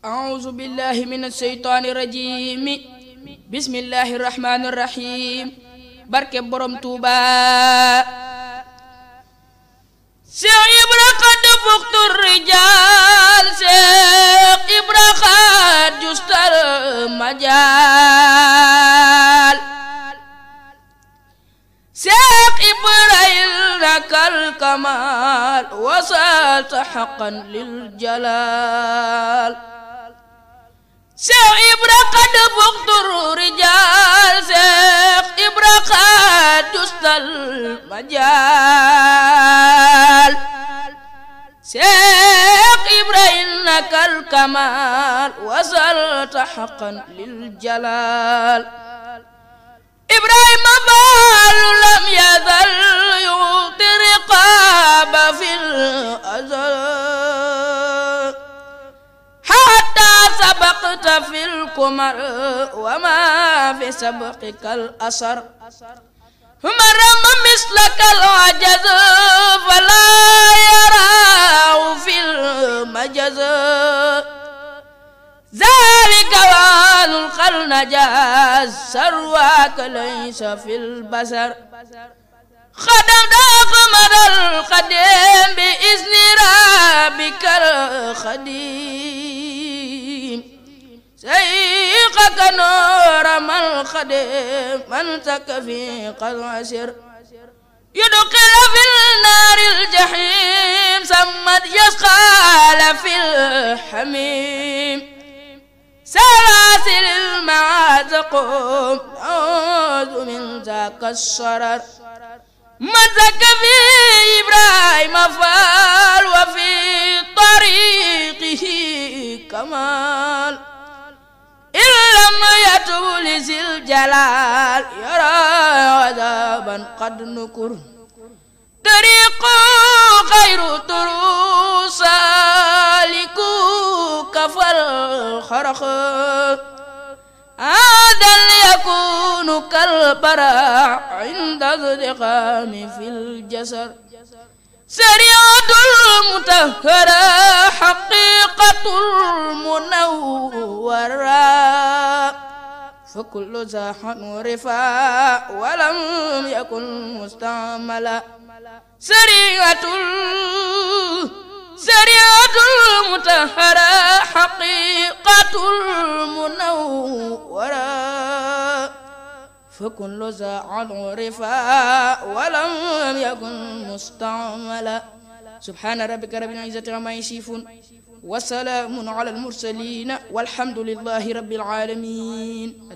أعوذ بالله من الشيطان الرجيم بسم الله الرحمن الرحيم barke borom Tuuba Cheikh Ibra qad fuqtu rijal Cheikh Ibra qad justal majal Cheikh Ibrahim lakal kamal wasalta haqqan lil jalal Cheikh Ibra qad fuqtu rijal Cheikh Ibra qad justal majal Cheikh Ibrahim lakal kamal wasalta haqqan lil jalal Ibrahima Fall lam yazal yu'ti riqaba fil azal hatta sabaqta fil kumar wa ma fi sabqikal asar marama mislakal ajaz fala yarau fil majaz ذلك وان القرن جاز سرواك ليس في البصر خدم داخمر القديم بإذن ربك الخديم سيقك نور من الخديم من تكفي قد عسر يدخل في النار الجحيم سمت يسقال في الحميم سلاسل المعازقهم نعوذ من ذاك الشرر مزك في إبراهيم فال وفي طريقه كمال إن لم يتب لذي الجلال يرى عذابا قد نكر طريق خير طروس سالكو كفر خرخ هذا يكون كالبراع عند الزقام في الجسر سريعة المطهرة حقيقة المنورة فكل زاحا ورفاع ولم يكن مستعملا سريعة المطهرة حقيقة المنورة فكل زاحا ورفاع ولم يكن مستعملا سبحان ربك رب العزة عما يصفون وسلام على المرسلين والحمد لله رب العالمين.